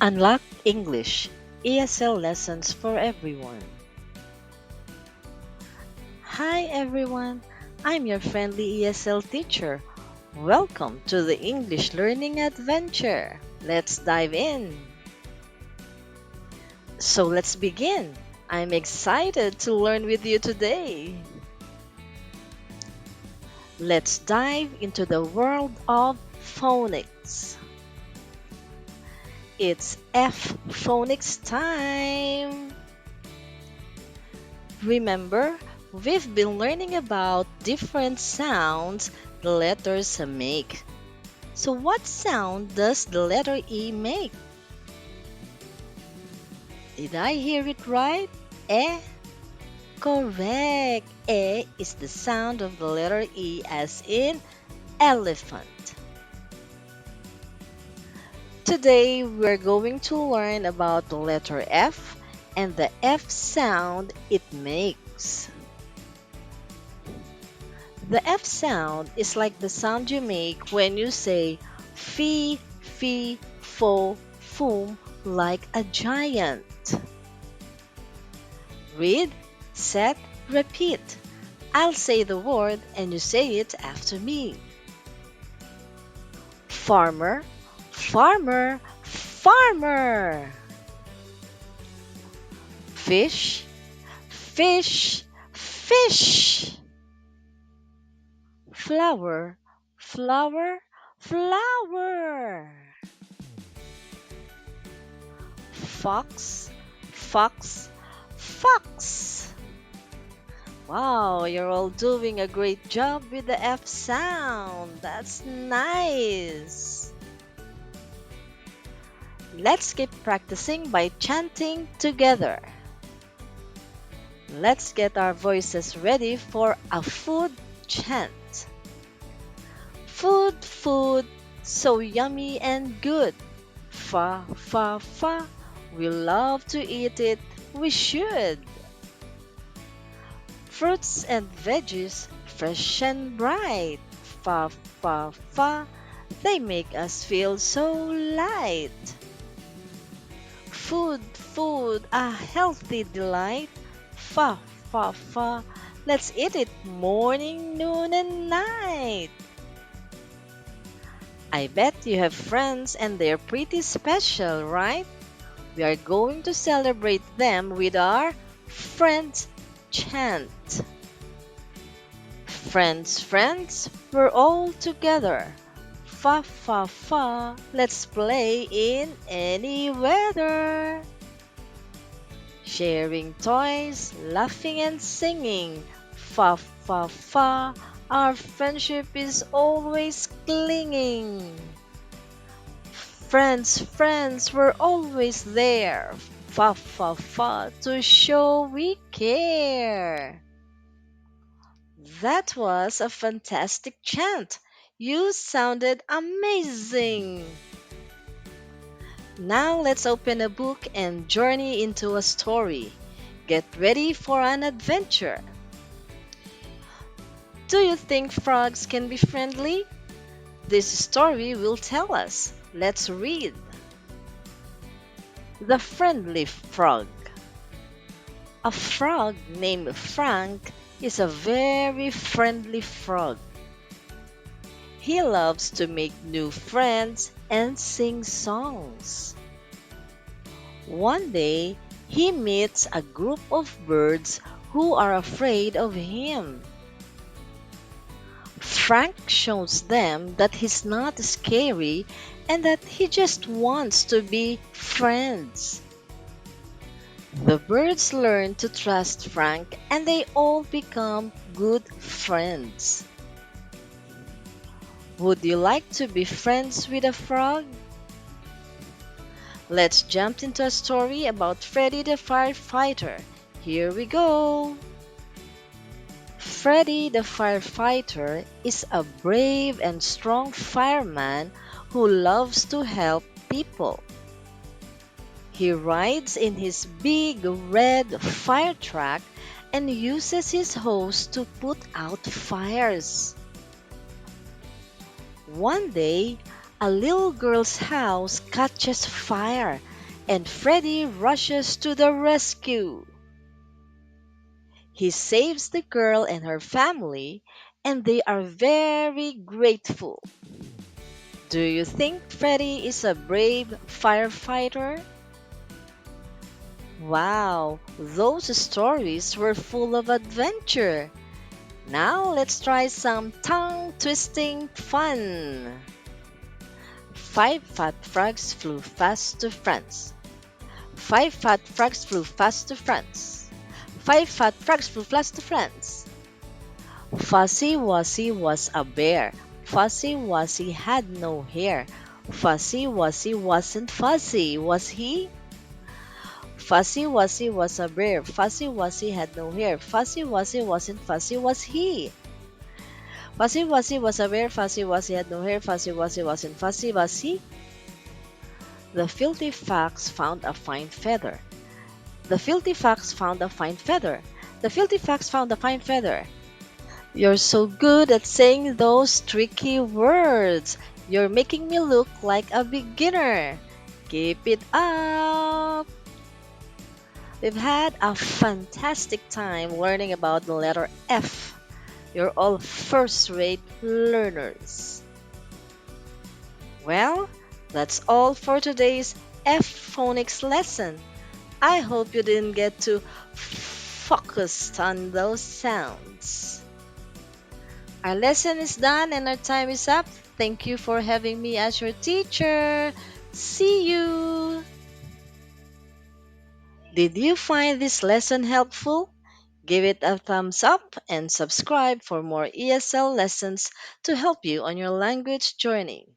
Unlock English ESL lessons for everyone. Hi everyone, I'm your friendly ESL teacher. Welcome to the English learning adventure. Let's dive in. So let's begin. I'm excited to learn with you today. Let's dive into the world of phonics. It's F phonics time. Remember, we've been learning about different sounds the letters make. So, what sound does the letter E make? Did I hear it right? Eh? Correct. E is the sound of the letter E as in elephant. Today, we're going to learn about the letter F and the F sound it makes. The F sound is like the sound you make when you say fee, fee, fo, fum like a giant. Read, set, repeat. I'll say the word and you say it after me. Farmer, farmer, farmer. Fish, fish, fish. Flower, flower, flower. Fox, fox, fox. Wow, you're all doing a great job with the F sound. That's nice. Let's keep practicing by chanting together. Let's get our voices ready for a food chant. Food, food, so yummy and good. Fa, fa, fa, we love to eat it, we should. Fruits and veggies, fresh and bright. Fa, fa, fa, they make us feel so light. Food, food, a healthy delight. Fa, fa, fa, let's eat it morning, noon, and night. I bet you have friends and they're pretty special, right? We are going to celebrate them with our Friends chant. Friends, friends, we're all together. Fa, fa, fa, let's play in any weather. Sharing toys, laughing and singing. Fa, fa, fa, our friendship is always clinging. Friends, friends, we're always there. Fa, fa, fa, to show we care. That was a fantastic chant. You sounded amazing. Now let's open a book and journey into a story. Get ready for an adventure. Do you think frogs can be friendly? This story will tell us. Let's read. The Friendly Frog. A frog named Frank is a very friendly frog. He loves to make new friends and sing songs. One day, he meets a group of birds who are afraid of him. Frank shows them that he's not scary and that he just wants to be friends. The birds learn to trust Frank and they all become good friends. Would you like to be friends with a frog? Let's jump into a story about Freddy the firefighter. Here we go. Freddy the firefighter is a brave and strong fireman who loves to help people. He rides in his big red fire truck and uses his hose to put out fires. One day, A little girl's house catches fire, and Freddy rushes to the rescue. He saves the girl and her family, and they are very grateful. Do you think Freddy is a brave firefighter? Wow, those stories were full of adventure. Now let's try some tongue twisting fun. Five fat frogs flew fast to France. Five fat frogs flew fast to France. Five fat frogs flew fast to France. Fuzzy Wuzzy was a bear. Fuzzy Wuzzy had no hair. Fuzzy Wuzzy wasn't fuzzy, was he? Fuzzy Wuzzy was a bear. Fuzzy Wuzzy had no hair. Fuzzy Wuzzy wasn't fuzzy, was he? Fuzzy Wuzzy was a bear. Fuzzy Wuzzy had no hair. Fuzzy Wuzzy wasn't fuzzy, was he? The filthy fox found a fine feather. The filthy fox found a fine feather. The filthy fox found a fine feather. You're so good at saying those tricky words. You're making me look like a beginner. Keep it up. We've had a fantastic time learning about the letter F. You're all first rate learners. Well, that's all for today's F phonics lesson. I hope you didn't get too focused on those sounds. Our lesson is done and our time is up. Thank you for having me as your teacher. See you. Did you find this lesson helpful? Give it a thumbs up and subscribe for more ESL lessons to help you on your language journey.